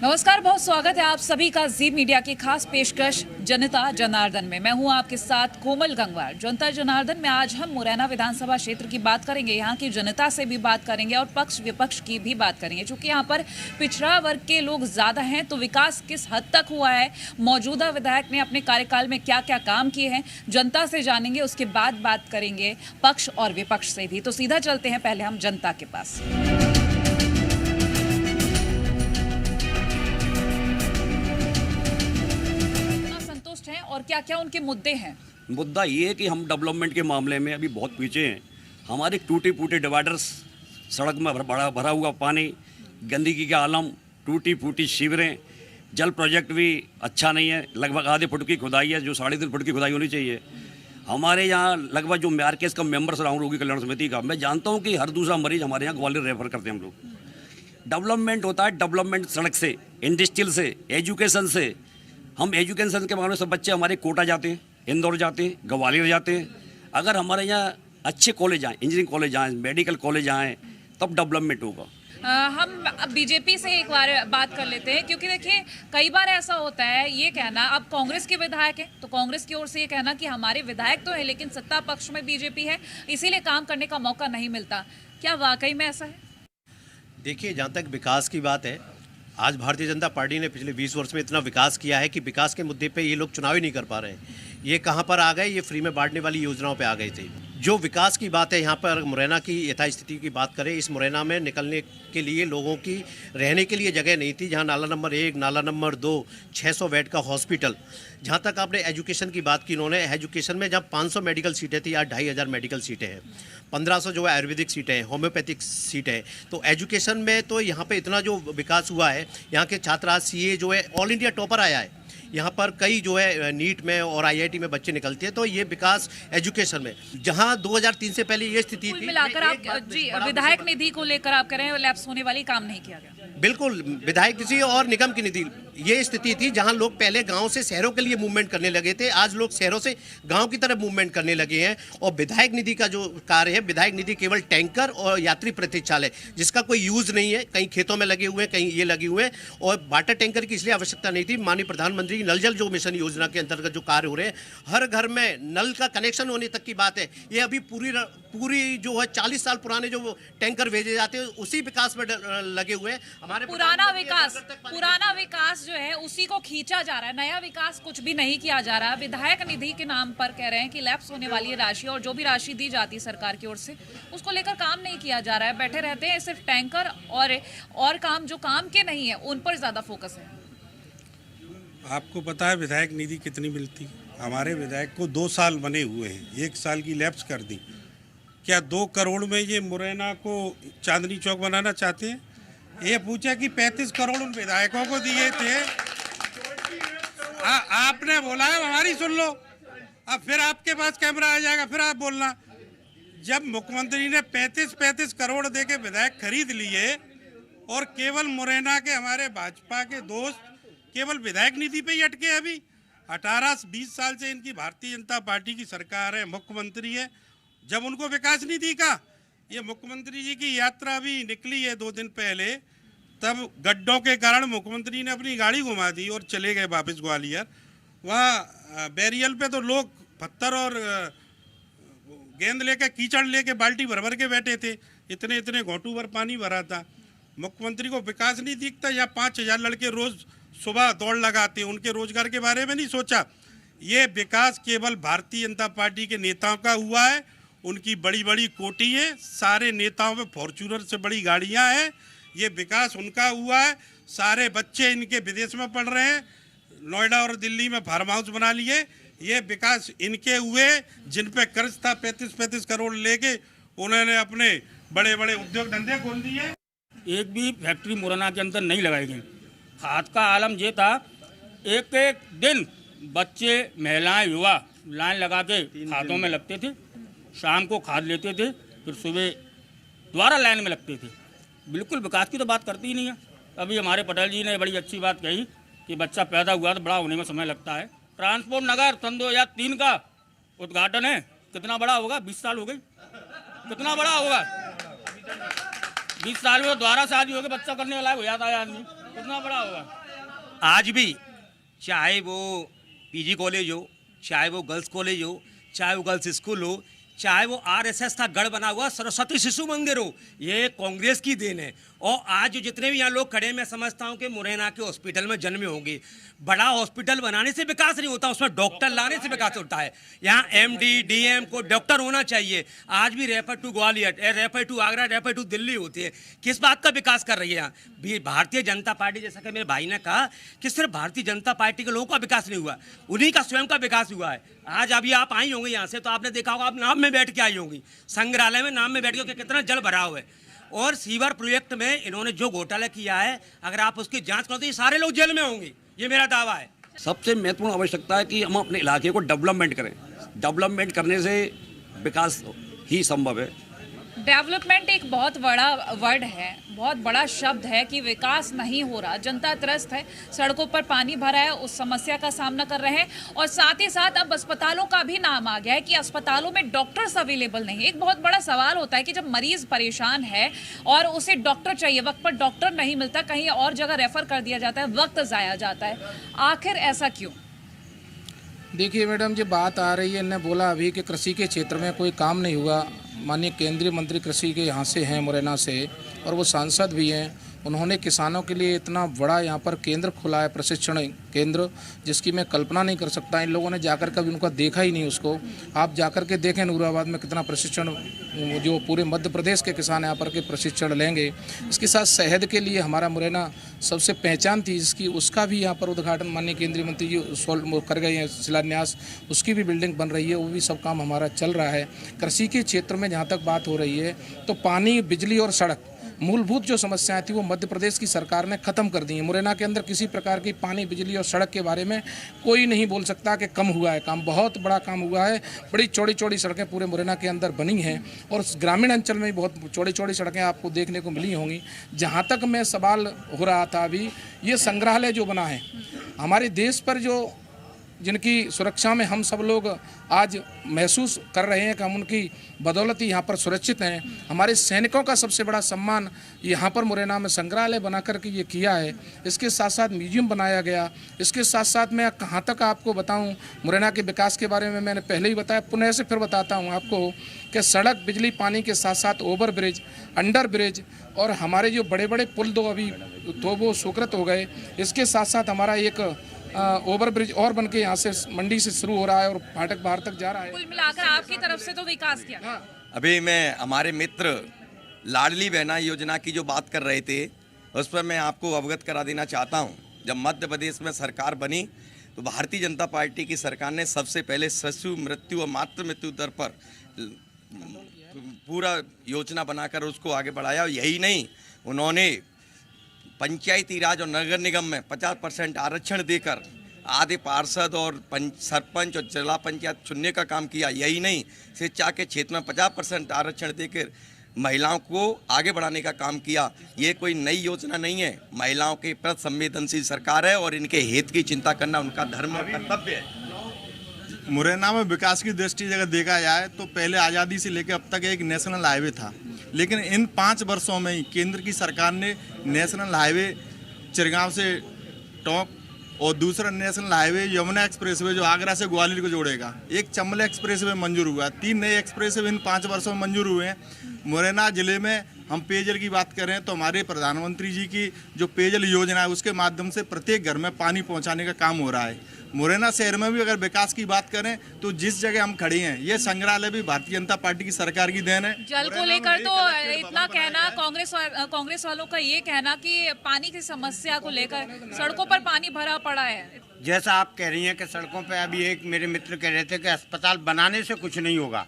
नमस्कार, बहुत स्वागत है आप सभी का जी मीडिया की खास पेशकश जनता जनार्दन में। मैं हूं आपके साथ कोमल गंगवार। जनता जनार्दन में आज हम मुरैना विधानसभा क्षेत्र की बात करेंगे, यहां की जनता से भी बात करेंगे और पक्ष विपक्ष की भी बात करेंगे। चूंकि यहां पर पिछड़ा वर्ग के लोग ज्यादा हैं, तो विकास किस हद तक हुआ है, मौजूदा विधायक ने अपने कार्यकाल में क्या क्या काम किए हैं, जनता से जानेंगे। उसके बाद बात करेंगे पक्ष और विपक्ष से भी। तो सीधा चलते हैं पहले हम जनता के पास। हैं और क्या क्या उनके मुद्दे हैं? मुद्दा ये है कि हम डेवलपमेंट के मामले में अभी बहुत पीछे हैं। हमारे टूटे फूटे डिवाइडर्स, सड़क में भरा हुआ पानी, गंदगी का आलम, टूटी फूटी शिविरें, जल प्रोजेक्ट भी अच्छा नहीं है। लगभग आधे फुट की खुदाई है, जो 3.5 फुट की खुदाई होनी चाहिए। हमारे यहाँ लगभग जो मार्केस का मेंबर्स रहा हूँ रोगी कल्याण समिति का, मैं जानता हूँ कि हर दूसरा मरीज हमारे यहाँ ग्वालियर रेफर करते हैं हम लोग। डेवलपमेंट होता है, डेवलपमेंट सड़क से, इंडस्ट्रियल से, एजुकेशन से। हम एजुकेशन के मामले में सब बच्चे हमारे कोटा जाते हैं, इंदौर जाते हैं, ग्वालियर जाते हैं। अगर हमारे यहाँ अच्छे कॉलेज आए, इंजीनियरिंग कॉलेज आए, मेडिकल कॉलेज आए, तब डेवलपमेंट होगा। हम अब बीजेपी से एक बार बात कर लेते हैं, क्योंकि देखिए कई बार ऐसा होता है ये कहना, अब कांग्रेस के विधायक हैं तो कांग्रेस की ओर से ये कहना कि हमारे विधायक तो है लेकिन सत्ता पक्ष में बीजेपी है, इसीलिए काम करने का मौका नहीं मिलता। क्या वाकई में ऐसा है? देखिए, जहाँ तक विकास की बात है, आज भारतीय जनता पार्टी ने पिछले 20 वर्ष में इतना विकास किया है कि विकास के मुद्दे पे ये लोग चुनाव ही नहीं कर पा रहे हैं। ये कहाँ पर आ गए? ये फ्री में बांटने वाली योजनाओं पे आ गए थे। जो विकास की बात है, यहाँ पर मुरैना की यथास्थिति की बात करें, इस मुरैना में निकलने के लिए लोगों की रहने के लिए जगह नहीं थी। जहाँ नाला नंबर 1, नाला नंबर 2, 600 बेड का हॉस्पिटल। जहाँ तक आपने एजुकेशन की बात की, इन्होंने एजुकेशन में जहाँ 500 मेडिकल सीटें थी, आज 2500 मेडिकल सीटें हैं। 1500 जो है आयुर्वेदिक सीटें हैं, होम्योपैथिक सीटें हैं। तो एजुकेशन में तो यहाँ पे इतना जो विकास हुआ है, यहाँ के छात्र आज CA जो है ऑल इंडिया टॉपर आया है। यहाँ पर कई जो है नीट में और IIT में बच्चे निकलते हैं। तो ये विकास एजुकेशन में, जहाँ 2003 से पहले ये स्थिति थी। मिलाकर आप जी विधायक निधि को लेकर आप कह रहे हैं लैप्स होने वाली काम नहीं किया गया। बिल्कुल, विधायक निधि और निगम की निधि, ये स्थिति थी जहां लोग पहले गांव से शहरों के लिए मूवमेंट करने लगे थे। आज लोग शहरों से गांव की तरफ मूवमेंट करने लगे हैं। और विधायक निधि का जो कार्य है, विधायक निधि केवल टैंकर और यात्री प्रतीक्षालय, जिसका कोई यूज नहीं है, कहीं खेतों में लगे हुए हैं, कहीं ये लगे हुए हैं। और वाटर टैंकर की इसलिए आवश्यकता नहीं थी। माननीय प्रधानमंत्री नल जल जो मिशन योजना के अंतर्गत जो कार्य हो रहे हैं, हर घर में नल का कनेक्शन होने तक की बात है। ये अभी पूरी जो है 40 साल पुराने जो टैंकर भेजे जाते हैं, उसी विकास में लगे हुए हैं। हमारे पुराना विकास जो है उसी को खींचा जा रहा है, नया विकास कुछ भी नहीं किया जा रहा है। विधायक निधि के नाम पर कह रहे हैं कि लैप्स होने वाली है राशि, और जो भी राशि दी जाती है सरकार की ओर से, उसको लेकर काम नहीं किया जा रहा है। बैठे रहते हैं सिर्फ टैंकर और काम जो काम के नहीं है उन पर ज्यादा फोकस है। आपको पता है विधायक निधि कितनी मिलती? हमारे विधायक को 2 साल बने हुए हैं, 1 साल की लैप्स कर दी। क्या 2 करोड़ में ये मुरैना को चांदनी चौक बनाना चाहते हैं? ये पूछा कि 35 करोड़ उन विधायकों को दिए थे। आपने बोला है, हमारी सुन लो। अब फिर आपके पास कैमरा आ जाएगा, फिर आप बोलना। जब मुख्यमंत्री ने 35 करोड़ दे के विधायक खरीद लिए और केवल मुरैना के हमारे भाजपा के दोस्त केवल विधायक निधि पे ही अटके। अभी 18-20 साल से इनकी भारतीय जनता पार्टी की सरकार है, मुख्यमंत्री है। जब उनको विकास निधि का, ये मुख्यमंत्री जी की यात्रा भी निकली है 2 दिन पहले, तब गड्ढों के कारण मुख्यमंत्री ने अपनी गाड़ी घुमा दी और चले गए वापस ग्वालियर। वहाँ बैरियल पे तो लोग पत्थर और गेंद लेके, कीचड़ लेके बाल्टी भर भर के बैठे थे। इतने घोंटू भर पानी भरा था। मुख्यमंत्री को विकास नहीं दिखता? या 5000 लड़के रोज सुबह दौड़ लगाते, उनके रोजगार के बारे में नहीं सोचा? ये विकास केवल भारतीय जनता पार्टी के नेताओं का हुआ है। उनकी बड़ी बड़ी कोठी है, सारे नेताओं में फॉर्च्यूनर से बड़ी गाड़ियां हैं। ये विकास उनका हुआ है। सारे बच्चे इनके विदेश में पढ़ रहे हैं, नोएडा और दिल्ली में फार्म हाउस बना लिए। ये विकास इनके हुए, जिन पे कर्ज था 35 करोड़ लेके उन्होंने अपने बड़े बड़े उद्योग धंधे खोल दिए। एक भी फैक्ट्री मुरैना के अंदर नहीं लगाई गई। खाद का आलम ये था, एक दिन बच्चे, महिलाएं, युवा लाइन लगा के खादों में लगते थे, शाम को खाद लेते थे, फिर सुबह दोबारा लाइन में लगते थे। बिल्कुल विकास की तो बात करती ही नहीं है। अभी हमारे पटेल जी ने बड़ी अच्छी बात कही कि बच्चा पैदा हुआ तो बड़ा होने में समय लगता है। ट्रांसपोर्ट नगर सन 2003 का उद्घाटन है, कितना बड़ा होगा? 20 साल हो गई, कितना बड़ा होगा? 20 साल में दोबारा शादी हो गई, बच्चा करने वाला है, हो जाता है आदमी। कितना बड़ा होगा। आज भी चाहे वो पीजी कॉलेज हो, चाहे वो गर्ल्स कॉलेज हो, चाहे वो गर्ल्स स्कूल हो, चाहे वो आरएसएस का गढ़ बना हुआ सरस्वती शिशु मंदिर हो, ये कांग्रेस की देन है। और आज जितने भी यहाँ लोग खड़े हैं, मैं समझता हूँ कि मुरैना के हॉस्पिटल में जन्मे होंगे। बड़ा हॉस्पिटल बनाने से विकास नहीं होता, उसमें डॉक्टर लाने से विकास होता है। यहाँ एमडी डीएम को डॉक्टर होना चाहिए। आज भी refer to Gwalior, refer to Agra, refer to Delhi होती है। किस बात का विकास कर रही है यहाँ भारतीय जनता पार्टी? जैसा कि मेरे भाई ने कहा कि सिर्फ भारतीय जनता पार्टी के लोगों का विकास नहीं हुआ, उन्हीं का स्वयं का विकास हुआ है। आज अभी आप आई होंगे यहाँ से, तो आपने देखा होगा, आप नाम में बैठ के आई होंगी, संग्रहालय में नाम में बैठ के कितना जल भरा हुआ है। और सीवर प्रोजेक्ट में इन्होंने जो घोटाला किया है, अगर आप उसकी जांच करो तो ये सारे लोग जेल में होंगे, ये मेरा दावा है। सबसे महत्वपूर्ण आवश्यकता है कि हम अपने इलाके को डेवलपमेंट करें। डेवलपमेंट करने से विकास ही संभव है। डेवलपमेंट एक बहुत बड़ा वर्ड है, बहुत बड़ा शब्द है कि विकास नहीं हो रहा, जनता त्रस्त है, सड़कों पर पानी भरा है, उस समस्या का सामना कर रहे हैं। और साथ ही साथ अब अस्पतालों का भी नाम आ गया है कि अस्पतालों में डॉक्टर्स अवेलेबल नहीं। एक बहुत बड़ा सवाल होता है कि जब मरीज परेशान है और उसे डॉक्टर चाहिए, वक्त पर डॉक्टर नहीं मिलता, कहीं और जगह रेफर कर दिया जाता है, वक्त ज़ाया जाता है, आखिर ऐसा क्यों? देखिए मैडम, जो बात आ रही है, इन्होंने बोला अभी कि कृषि के क्षेत्र में कोई काम नहीं हुआ। माननीय केंद्रीय मंत्री कृषि के यहाँ से हैं, मुरैना से, और वो सांसद भी हैं। उन्होंने किसानों के लिए इतना बड़ा यहाँ पर केंद्र खोला है, प्रशिक्षण केंद्र, जिसकी मैं कल्पना नहीं कर सकता। इन लोगों ने जाकर कभी उनका देखा ही नहीं उसको। आप जाकर के देखें नूराबाद में कितना प्रशिक्षण, जो पूरे मध्य प्रदेश के किसान यहाँ पर के प्रशिक्षण लेंगे। इसके साथ शहद के लिए हमारा मुरैना सबसे पहचान थी जिसकी, उसका भी यहाँ पर उद्घाटन माननीय केंद्रीय मंत्री जी कर गए हैं, शिलान्यास, उसकी भी बिल्डिंग बन रही है, वो भी सब काम हमारा चल रहा है। कृषि के क्षेत्र में जहाँ तक बात हो रही है, तो पानी, बिजली और सड़क, मूलभूत जो समस्याएं थी वो मध्य प्रदेश की सरकार ने ख़त्म कर दी हैं। मुरैना के अंदर किसी प्रकार की पानी, बिजली और सड़क के बारे में कोई नहीं बोल सकता कि कम हुआ है। काम बहुत बड़ा काम हुआ है। बड़ी चौड़ी चौड़ी सड़कें पूरे मुरैना के अंदर बनी हैं, और ग्रामीण अंचल में भी बहुत चौड़ी चौड़ी सड़कें आपको देखने को मिली होंगी। जहाँ तक मैं सवाल हो रहा था अभी, ये संग्रहालय जो बना है हमारे देश पर, जो जिनकी सुरक्षा में हम सब लोग आज महसूस कर रहे हैं कि हम उनकी बदौलत ही यहाँ पर सुरक्षित हैं। हमारे सैनिकों का सबसे बड़ा सम्मान यहाँ पर मुरैना में संग्रहालय बना करके ये किया है। इसके साथ साथ म्यूजियम बनाया गया। इसके साथ साथ मैं कहाँ तक आपको बताऊँ, मुरैना के विकास के बारे में मैंने पहले ही बताया, पुनः से फिर बताता हूँ आपको कि सड़क, बिजली, पानी के साथ साथ ओवर ब्रिज, अंडर ब्रिज, और हमारे जो बड़े बड़े पुल दो अभी तो वो स्वीकृत हो गए। इसके साथ साथ हमारा एक ओवर ब्रिज और बन के यहाँ से मंडी से शुरू हो रहा है और फाटक बाहर तक जा रहा है। कुल मिलाकर आपकी तरफ से तो विकास किया। अभी मैं हमारे मित्र लाडली बहना योजना की जो बात कर रहे थे, उस पर मैं आपको अवगत करा देना चाहता हूँ। जब मध्य प्रदेश में सरकार बनी तो भारतीय जनता पार्टी की सरकार ने सबसे पहले शिशु मृत्यु और मातृ मृत्यु दर पर पूरा योजना बनाकर उसको आगे बढ़ाया। यही नहीं, उन्होंने पंचायती राज और नगर निगम में 50% आरक्षण देकर आधे पार्षद और सरपंच और जिला पंचायत चुनने का काम किया। यही नहीं, शिक्षा के क्षेत्र में 50% आरक्षण देकर महिलाओं को आगे बढ़ाने का काम किया। ये कोई नई योजना नहीं है, महिलाओं के प्रति संवेदनशील सरकार है और इनके हित की चिंता करना उनका धर्म और कर्तव्य है। मुरैना में विकास की दृष्टि से अगर देखा जाए तो पहले आज़ादी से लेकर अब तक एक नेशनल हाईवे था, लेकिन इन 5 वर्षों में ही केंद्र की सरकार ने नेशनल हाईवे चिरगांव से टोंक और दूसरा नेशनल हाईवे यमुना एक्सप्रेसवे जो आगरा से ग्वालियर को जोड़ेगा, एक चंबल एक्सप्रेसवे मंजूर हुआ, 3 नए एक्सप्रेसवे इन 5 वर्षों में मंजूर हुए हैं। मुरैना ज़िले में हम पेयजल की बात करें तो हमारे प्रधानमंत्री जी की जो पेयजल योजना है उसके माध्यम से प्रत्येक घर में पानी पहुंचाने का काम हो रहा है। मुरैना शहर में भी अगर विकास की बात करें तो जिस जगह हम खड़े हैं, ये संग्रहालय भी भारतीय जनता पार्टी की सरकार की देन है। जल को लेकर तो इतना कहना, कांग्रेस वालों का ये कहना कि पानी की समस्या को लेकर सड़कों पर पानी भरा पड़ा है। जैसा आप कह रही हैं कि सड़कों पर, अभी एक मेरे मित्र कह रहे थे कि अस्पताल बनाने से कुछ नहीं होगा।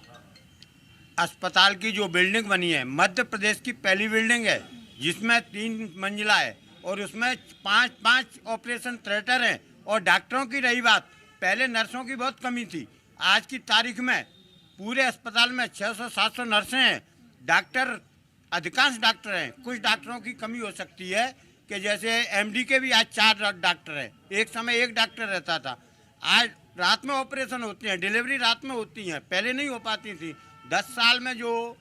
अस्पताल की जो बिल्डिंग बनी है, मध्य प्रदेश की पहली बिल्डिंग है जिसमें 3 मंजिला है और उसमें 5 ऑपरेशन थिएटर हैं। और डॉक्टरों की रही बात, पहले नर्सों की बहुत कमी थी, आज की तारीख में पूरे अस्पताल में 600-700 नर्सें हैं। डॉक्टर, अधिकांश डॉक्टर हैं, कुछ डॉक्टरों की कमी हो सकती है कि जैसे एमडी के भी आज 4 डॉक्टर हैं, एक समय 1 डॉक्टर रहता था। आज रात में ऑपरेशन होते हैं, डिलीवरी रात में होती हैं, पहले नहीं हो पाती थी। 10 साल में जो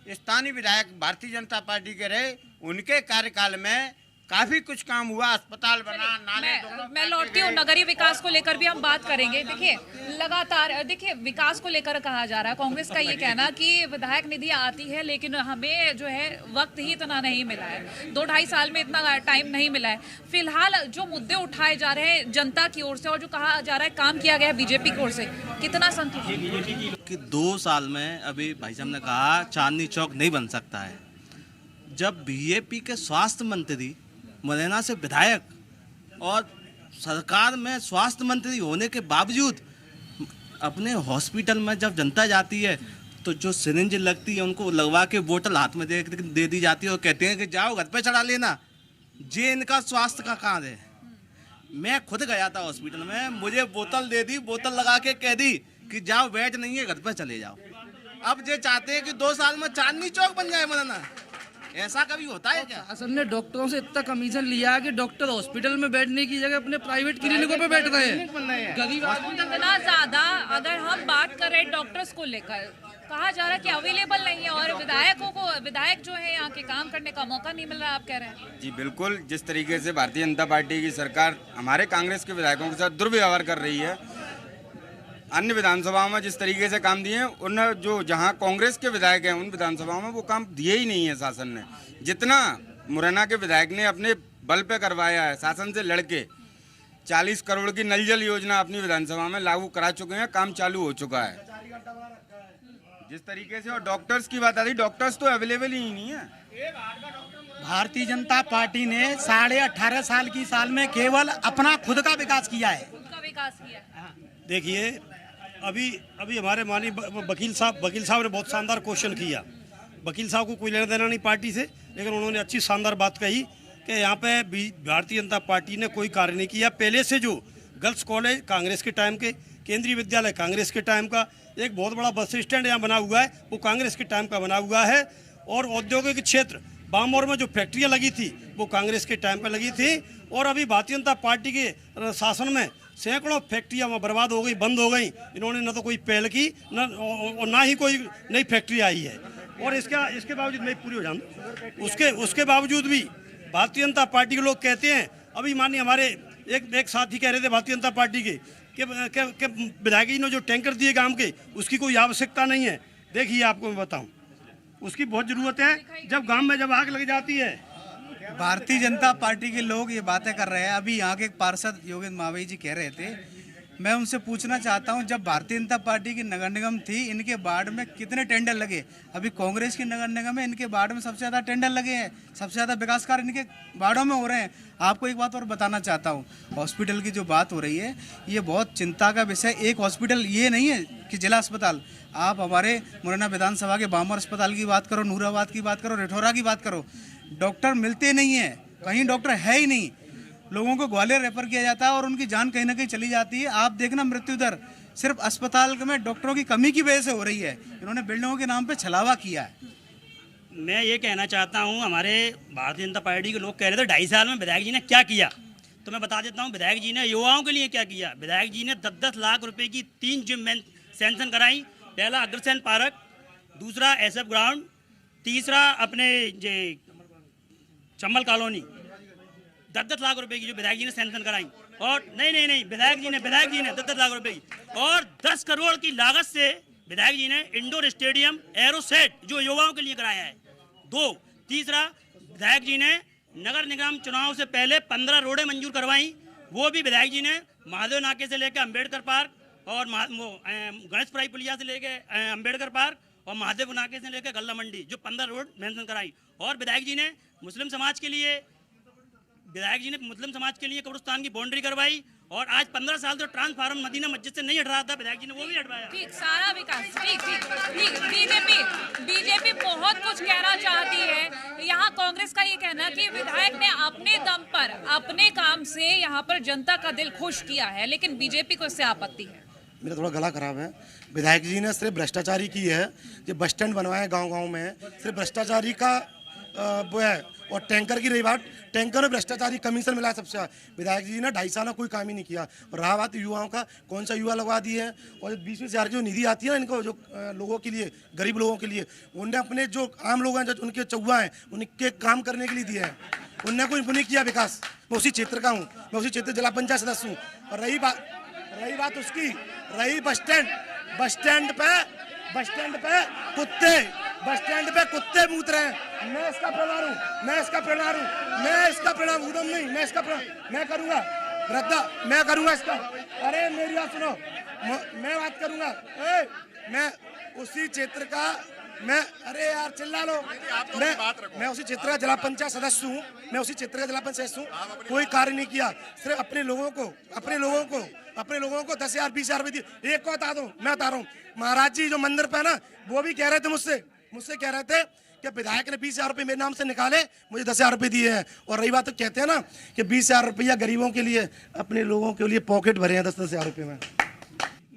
स्थानीय विधायक भारतीय जनता पार्टी के रहे, उनके कार्यकाल में काफी कुछ काम हुआ, अस्पताल बना, नाले मैं लौटती हूँ। नगरीय विकास को लेकर भी हम बात करेंगे। देखिए लगातार विकास को लेकर कहा जा रहा है, कांग्रेस का ये कहना कि विधायक निधि आती है लेकिन हमें जो है वक्त ही इतना नहीं मिला है, 2-2.5 साल में इतना टाइम नहीं मिला है। फिलहाल जो मुद्दे उठाए जा रहे हैं जनता की ओर से और जो कहा जा रहा है काम किया गया है बीजेपी की ओर से, कितना संतुष्ट कि 2 साल में अभी भाई साहब ने कहा चांदनी चौक नहीं बन सकता है। जब बीजेपी के स्वास्थ्य मंत्री मुरैना से विधायक और सरकार में स्वास्थ्य मंत्री होने के बावजूद अपने हॉस्पिटल में जब जनता जाती है तो जो सिरिंज लगती है उनको लगवा के बोतल हाथ में दे दी जाती है और कहते हैं कि जाओ घर पे चढ़ा लेना। ये इनका स्वास्थ्य का कार्य है। मैं खुद गया था हॉस्पिटल में, मुझे बोतल दे दी, बोतल लगा के कह दी कि जाओ बेड नहीं है घर पे चले जाओ। अब ये चाहते हैं कि 2 साल में चांदनी चौक बन जाए मुरैना। ऐसा कभी होता है क्या? असल ने डॉक्टरों से इतना कमीशन लिया है कि डॉक्टर हॉस्पिटल में बैठने की जगह अपने प्राइवेट क्लिनिकों पे बैठ रहे हैं। गरीब इतना ज्यादा अगर हम बात करें डॉक्टर्स को लेकर, कहा जा रहा है कि अवेलेबल नहीं है और विधायक जो है यहाँ के काम करने का मौका नहीं मिल रहा, आप कह रहे हैं? जी बिल्कुल, जिस तरीके से भारतीय जनता पार्टी की सरकार हमारे कांग्रेस के विधायकों के साथ दुर्व्यवहार कर रही है, अन्य विधानसभाओं में जिस तरीके से काम दिए हैं उन जो जहां कांग्रेस के विधायक हैं उन विधानसभाओं में वो काम दिए ही नहीं है शासन ने। जितना मुरैना के विधायक ने अपने बल पे करवाया है शासन से लड़के, 40 करोड़ की नल जल योजना अपनी विधानसभा में लागू करा चुके हैं, काम चालू हो चुका है जिस तरीके से। और डॉक्टर्स की बात आती, डॉक्टर्स तो अवेलेबल ही नहीं है। भारतीय जनता पार्टी ने 18.5 साल की साल में केवल अपना खुद का विकास किया है। देखिए अभी हमारे माननीय वकील साहब ने बहुत शानदार क्वेश्चन किया। वकील साहब को कोई लेना देना नहीं पार्टी से, लेकिन उन्होंने अच्छी शानदार बात कही कि यहाँ पे भारतीय जनता पार्टी ने कोई कार्य नहीं किया। पहले से जो गर्ल्स कॉलेज कांग्रेस के टाइम के, केंद्रीय विद्यालय कांग्रेस के टाइम का, एक बहुत बड़ा बस स्टैंड यहाँ बना हुआ है वो कांग्रेस के टाइम का बना हुआ है। और औद्योगिक क्षेत्र बामोर में जो फैक्ट्रियाँ लगी थी वो कांग्रेस के टाइम पर लगी थी। और अभी भारतीय जनता पार्टी के शासन में सैकड़ों फैक्ट्रियाँ वहाँ बर्बाद हो गई, बंद हो गई। इन्होंने न तो कोई पहल की ना ही कोई नई फैक्ट्री आई है। और इसके बावजूद मैं पूरी हो जाऊँ, उसके बावजूद भी भारतीय जनता पार्टी के लोग कहते हैं, अभी मानिए हमारे एक साथी कह रहे थे भारतीय जनता पार्टी के कि विधायक जी ने जो टैंकर दिए गांव के उसकी कोई आवश्यकता नहीं है। देखिए आपको मैं बताऊं, उसकी बहुत ज़रूरत है। जब गांव में जब आग लग जाती है, भारतीय जनता पार्टी के लोग ये बातें कर रहे हैं। अभी यहाँ के एक पार्षद योगेंद्र मावई जी कह रहे थे, मैं उनसे पूछना चाहता हूँ, जब भारतीय जनता पार्टी की नगर निगम थी इनके वार्ड में कितने टेंडर लगे? अभी कांग्रेस की नगर निगम में इनके वार्ड में सबसे ज़्यादा टेंडर लगे हैं, सबसे ज़्यादा विकास कार्य इनके वार्डों में हो रहे हैं। आपको एक बात और बताना चाहता हूँ, हॉस्पिटल की जो बात हो रही है ये बहुत चिंता का विषय। एक हॉस्पिटल ये नहीं है कि जिला अस्पताल, आप हमारे मुरैना विधानसभा के बामर अस्पताल की बात करो, नूराबाद की बात करो, रिठौरा की बात करो, डॉक्टर मिलते नहीं हैं, कहीं डॉक्टर है ही नहीं। लोगों को ग्वालियर रेफर किया जाता है और उनकी जान कहीं ना कहीं चली जाती है। आप देखना मृत्यु दर सिर्फ अस्पताल में डॉक्टरों की कमी की वजह से हो रही है। इन्होंने बिल्डिंगों के नाम पे छलावा किया है। मैं ये कहना चाहता हूँ, हमारे भारतीय जनता पार्टी के लोग कह रहे थे 2.5 साल में विधायक जी ने क्या किया, तो मैं बता देता हूँ विधायक जी ने युवाओं के लिए क्या किया। विधायक जी ने 10-10 लाख रुपए की 3 जिम सैंक्शन कराई। पहला अग्रसेन पार्क, दूसरा SF ग्राउंड, तीसरा अपने चंबल कॉलोनी। 10-10 लाख रुपए की जो विधायक जी ने सैंक्शन कराई। और नहीं विधायक जी ने 10-10 लाख रुपए की और 10 करोड़ की लागत से विधायक जी ने इंडोर स्टेडियम एरोसेट जो युवाओं के लिए कराया है। 2, तीसरा विधायक जी ने नगर निगम चुनाव से पहले 15 रोडें मंजूर करवाई, वो भी विधायक जी ने महादेव नाके से लेकर अम्बेडकर पार्क और गणेशपुराई पुलिया से लेकर अम्बेडकर पार्क और महादेव नाके से लेकर गल्ला मंडी जो 15 रोड मेंशन कराई। और विधायक जी ने मुस्लिम समाज के लिए कब्रिस्तान की बाउंड्री करवाई। और आज 15 साल तो ट्रांसफार्मर मदीना मस्जिद से नहीं हट रहा था, विधायक जी ने वो भी हटवाया। ठीक, सारा विकास ठीक। बीजेपी बहुत कुछ कहना चाहती है। यहाँ कांग्रेस का ये कहना कि विधायक ने अपने दम पर अपने काम से यहाँ पर जनता का दिल खुश किया है, लेकिन बीजेपी को इससे आपत्ति है। मेरा थोड़ा गला खराब है। विधायक जी ने सिर्फ भ्रष्टाचारी की है, जो बस स्टैंड बनवाए गाँव में, सिर्फ भ्रष्टाचारी का वो है। और टैंकर की रही बात, टैंकर में भ्रष्टाचारी कमीशन मिला सबसे। विधायक जी ने 2.5 साल में कोई काम ही नहीं किया। और रहा बात युवाओं का, कौन सा युवा लगवा दिए हैं। और 20,000 की जो निधि आती है ना इनको, जो लोगों के लिए, गरीब लोगों के लिए, उनने अपने जो आम लोग हैं, जो उनके चौवा हैं, उनके काम करने के लिए दिए हैं। उनने कोई नहीं किया विकास। मैं उसी क्षेत्र का हूँ, मैं उसी क्षेत्र जिला पंचायत सदस्य हूँ। और रही बात उसकी, रही बस स्टैंड पे कुत्ते मूत रहे हैं। मैं इसका प्रणाम उदम नहीं, मैं करूंगा वृद्धा, मैं करूंगा इसका। अरे मेरी बात सुनो, मैं बात करूंगा। मैं उसी क्षेत्र का, मैं, अरे यार चिल्ला लो, मैं उसी क्षेत्र का जिला पंचायत सदस्य हूँ, कोई कार्य नहीं किया। सिर्फ अपने लोगों को 10,000 20,000 रुपए दिए। एक को बता दो, मैं बता रहा हूँ, महाराज जी जो मंदिर पे ना, वो भी कह रहे थे मुझसे कह रहे थे कि विधायक ने 20,000 रुपये मेरे नाम से निकाले, मुझे 10,000 रुपये दिए हैं। और रही बात तो कहते हैं ना कि 20,000 रुपया गरीबों के लिए, अपने लोगों के लिए पॉकेट भरे हैं 10,000 रुपये में।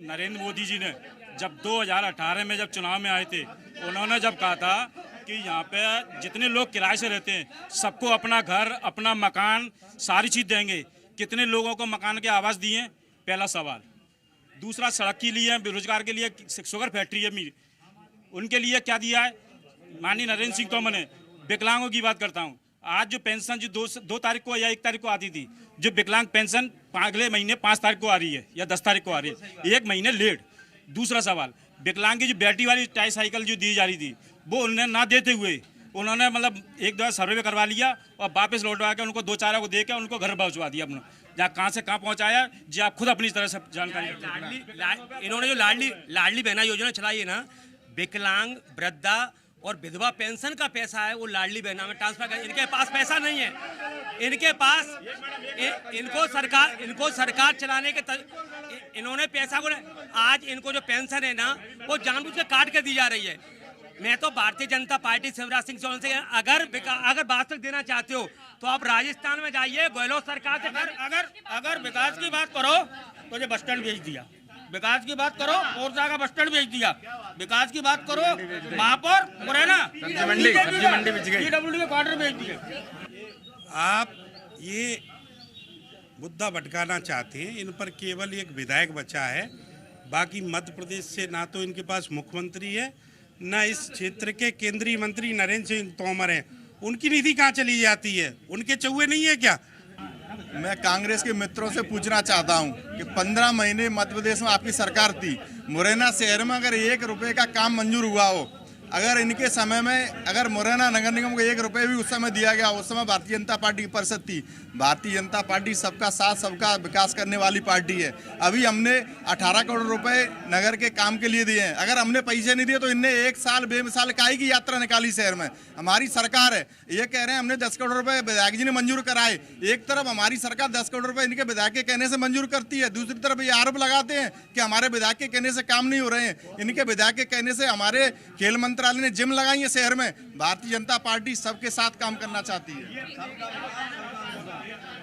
नरेंद्र मोदी जी ने जब 2018 में जब चुनाव में आए थे, उन्होंने जब कहा था कि यहाँ पे जितने लोग किराए से रहते हैं सबको अपना घर, अपना मकान, सारी चीज़ देंगे। कितने लोगों को मकान के आवास दिए हैं, पहला सवाल। दूसरा, सड़क के लिए, बेरोजगार के लिए, शुगर फैक्ट्री है उनके लिए क्या दिया है माननीय नरेंद्र सिंह तोमर ने। विकलांगों की बात करता हूँ, आज जो पेंशन जो 2 तारीख को या 1 तारीख को आती थी, जो विकलांग पेंशन अगले महीने 5 तारीख को आ रही है या 10 तारीख को आ रही है, 1 महीने लेट। दूसरा सवाल, विकलांग की जो बैटरी वाली ट्राईसाइकिल जो दी जा रही थी, वो उन्हें ना देते हुए उन्होंने मतलब एक दो सर्वे करवा लिया और वापस लौटवा के उनको 2-4 को दे के उनको घर पहुँचवा दिया अपना। जहाँ कहाँ से कहाँ पहुँचाया जी आप खुद अपनी तरह से जानकारी। इन्होंने जो लाडली बहना योजना चलाई है ना, विकलांग, वृद्धा और विधवा पेंशन का पैसा है वो लाडली बहना में ट्रांसफर कर। इनके पास पैसा नहीं है, इनके पास इनको सरकार चलाने के इन्होंने पैसा को, आज इनको जो पेंशन है ना वो जानबूझ के काट के दी जा रही है। मैं तो भारतीय जनता पार्टी शिवराज सिंह चौहान से अगर वास्तविक देना चाहते हो तो आप राजस्थान में जाइए, गहलोत सरकार से अगर विकास की बात करो तो जो बस स्टैंड भेज दिया, विकास की बात करो ओरछा का बस स्टैंड भेज दिया, विकास की बात करो महापौर मुरैना सब्जी मंडी बिछ गई, PWD के क्वार्टर भेज दिए। आप ये मुद्दा भटकाना चाहते हैं, इन पर केवल एक विधायक बचा है। बाकी मध्य प्रदेश से ना तो इनके पास मुख्यमंत्री है, ना इस क्षेत्र के केंद्रीय मंत्री नरेंद्र सिंह तोमर हैं। उनकी निधि कहाँ चली जाती है, उनके चौवे नहीं है क्या? मैं कांग्रेस के मित्रों से पूछना चाहता हूं कि 15 महीने मध्य प्रदेश में आपकी सरकार थी, मुरैना शहर में अगर 1 रुपये का काम मंजूर हुआ हो, अगर इनके समय में अगर मुरैना नगर निगम को 1 रुपये भी उस समय दिया गया, उस समय भारतीय जनता पार्टी की परिषद थी। भारतीय जनता पार्टी सबका साथ सबका विकास करने वाली पार्टी है। अभी हमने 18 करोड़ रुपए नगर के काम के लिए दिए हैं। अगर हमने पैसे नहीं दिए तो इनने 1 साल बेमिसाल काहे की यात्रा निकाली शहर में। हमारी सरकार है, ये कह रहे हैं हमने 10 करोड़ रुपए विधायक जी ने मंजूर कराए। एक तरफ हमारी सरकार 10 करोड़ रुपए इनके विधायक के कहने से मंजूर करती है, दूसरी तरफ ये आरोप लगाते हैं कि हमारे विधायक के कहने से काम नहीं हो रहे हैं। इनके विधायक के कहने से हमारे खेल मंत्रालय ने जिम लगाई है शहर में। भारतीय जनता पार्टी सबके साथ काम करना चाहती है।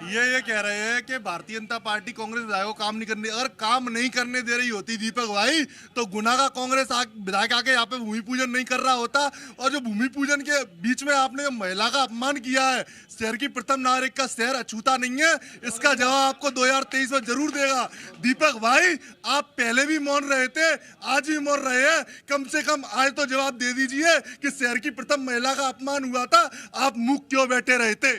ये कह रहे हैं कि भारतीय जनता पार्टी कांग्रेस विधायकों को काम नहीं करने, अगर काम नहीं करने दे रही होती दीपक भाई तो गुना का कांग्रेस विधायक आके यहाँ पे भूमि पूजन नहीं कर रहा होता। और जो भूमि पूजन के बीच में आपने महिला का अपमान किया है, शहर की प्रथम नागरिक का शहर अछूता नहीं है, इसका जवाब आपको 2023 में जरूर देगा। दीपक भाई आप पहले भी मौन रहे थे, आज भी मौन रहे हैं, कम से कम आज तो जवाब दे दीजिए कि शहर की प्रथम महिला का अपमान हुआ था, आप मुख क्यों बैठे रहे थे?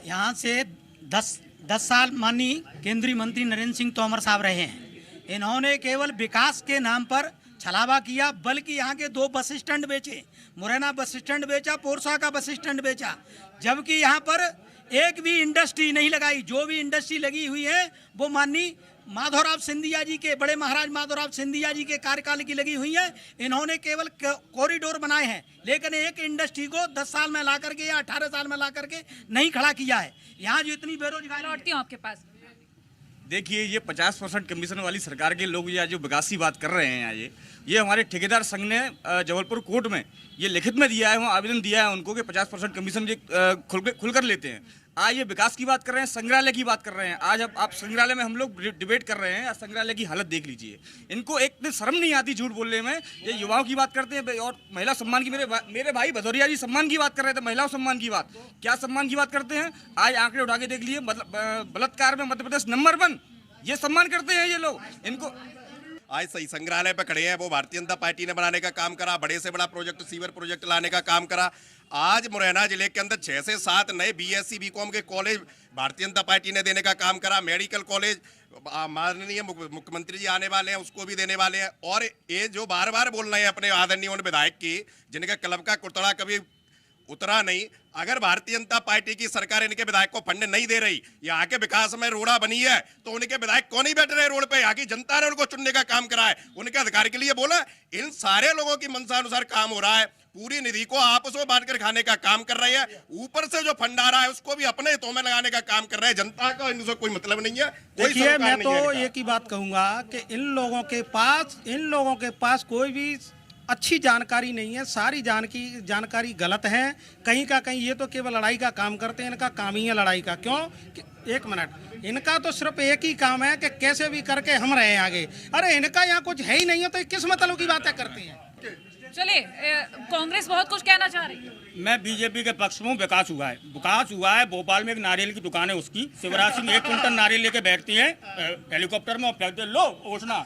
यहाँ से 10 साल माननीय केंद्रीय मंत्री नरेंद्र सिंह तोमर साहब रहे हैं। इन्होंने केवल विकास के नाम पर छलावा किया, बल्कि यहाँ के 2 बस स्टैंड बेचे, मुरैना बस स्टैंड बेचा, पोरसा का बस स्टैंड बेचा, जबकि यहाँ पर एक भी इंडस्ट्री नहीं लगाई। जो भी इंडस्ट्री लगी हुई है वो माननीय माधवराव सिंधिया जी के, बड़े महाराज माधवराव सिंधिया जी के कार्यकाल की लगी हुई है। इन्होंने केवल कॉरिडोर बनाए हैं, लेकिन एक इंडस्ट्री को 10 साल में ला करके या 18 साल में ला करके नहीं खड़ा किया है। यहाँ जो इतनी बेरोजगारी, लौटती हूँ आपके पास। देखिए ये 50% कमीशन वाली सरकार के लोग ये जो विकास की बात कर रहे हैं, ये हमारे ठेकेदार संघ ने जबलपुर कोर्ट में ये लिखित में दिया है, वहाँ आवेदन दिया है उनको कि 50% कमीशन खुलकर लेते हैं। आज ये विकास की बात कर रहे हैं, संग्रहालय की बात कर रहे हैं। आज आप संग्रहालय में हम लोग डिबेट कर रहे हैं, संग्रहालय की हालत देख लीजिए। इनको एक दिन शर्म नहीं आती झूठ बोलने में। ये युवाओं की बात करते हैं और महिला सम्मान की, मेरे भाई भदौरिया जी सम्मान की बात कर रहे थे, महिलाओं सम्मान की बात। क्या सम्मान की बात करते हैं? आज आंकड़े उठा के देख लिए, मतलब बलात्कार में मध्य प्रदेश नंबर 1, ये सम्मान करते हैं ये लोग। इनको आज सही संग्रहालय पे खड़े हैं, वो भारतीय जनता पार्टी ने बनाने का काम करा, बड़े से बड़ा प्रोजेक्ट सीवर प्रोजेक्ट लाने का काम करा। आज मुरैना जिले के अंदर 6 से 7 नए बीएससी बीकॉम के कॉलेज भारतीय जनता पार्टी ने देने का काम करा। मेडिकल कॉलेज माननीय मुख्यमंत्री जी आने वाले हैं, उसको भी देने वाले हैं। और ये जो बार बार बोल रहे हैं अपने आदरणीय विधायक की, जिनका क्लब का कुतड़ा कभी उतरा नहीं, अगर भारतीय जनता पार्टी की सरकार इनके विधायक को फंड नहीं दे रही, यहाँ के विकास में रोड़ा बनी है, तो उनके विधायक कौन ही बैठ रहे रोड पे? यहाँ की जनता ने उनको चुनने का काम करा है, उनके अधिकार के लिए बोला। इन सारे लोगों की मंशा अनुसार काम हो रहा है। पूरी निधि को आपस में बांटकर खाने का काम कर रहे हैं। ऊपर से जो फंड आ रहा है उसको भी अपने हितों में लगाने का काम कर रहे हैं। जनता का इनसे कोई मतलब नहीं है। देखिए, मैं तो एक ही बात कहूंगा कि इन लोगों के पास कोई भी अच्छी जानकारी नहीं है। सारी जानकारी गलत है। कहीं का कहीं ये तो केवल लड़ाई का काम करते हैं। इनका काम ही है लड़ाई का। क्यों? एक मिनट, इनका तो सिर्फ एक ही काम है कि कैसे भी करके हम रहे आगे। अरे इनका यहाँ कुछ है ही नहीं है, तो किस मतलब की बातें करते हैं? चलिए, कांग्रेस बहुत कुछ कहना चाह रही है। मैं बीजेपी के पक्ष में हूँ। विकास हुआ है। भोपाल में एक नारियल की दुकान है उसकी। शिवराज सिंह 1 कुंटल नारियल लेके बैठती है हेलीकॉप्टर में और फेंकते, लो घोषणा।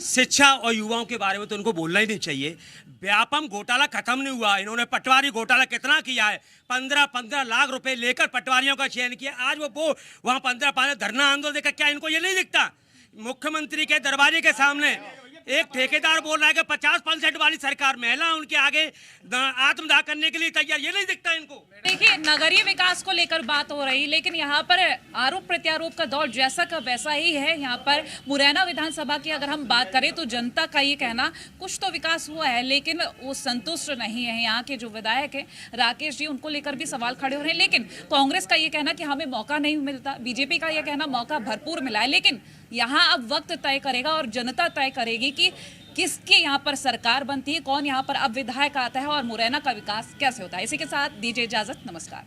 शिक्षा और युवाओं के बारे में तो उनको बोलना ही नहीं चाहिए। व्यापम घोटाला खत्म नहीं हुआ। इन्होंने पटवारी घोटाला कितना किया है? 15 लाख रुपए लेकर पटवारियों का चयन किया। आज वो वहाँ 15 धरना आंदोलन देकर, क्या इनको ये नहीं दिखता? मुख्यमंत्री के दरवाजे के सामने एक ठेकेदार बोल रहा है कि 50% वाली सरकार, महिला उनके आगे आत्मदाह करने के लिए तैयार। ये नहीं दिखता इनको। देखिए, नगरीय विकास को लेकर बात हो रही, लेकिन यहाँ पर आरोप प्रत्यारोप का दौर जैसा का वैसा ही है। यहाँ पर मुरैना विधानसभा की अगर हम बात करें तो जनता का ये कहना, कुछ तो विकास हुआ है लेकिन वो संतुष्ट नहीं है। यहाँ के जो विधायक हैं राकेश जी, उनको लेकर भी सवाल खड़े हो रहे हैं। लेकिन कांग्रेस का ये कहना कि हमें मौका नहीं मिलता, बीजेपी का ये कहना मौका भरपूर मिला है। लेकिन यहाँ अब वक्त तय करेगा और जनता तय करेगी कि किसकी यहाँ पर सरकार बनती है, कौन यहाँ पर अब विधायक आता है और मुरैना का विकास कैसे होता है। इसी के साथ दीजिए इजाजत, नमस्कार।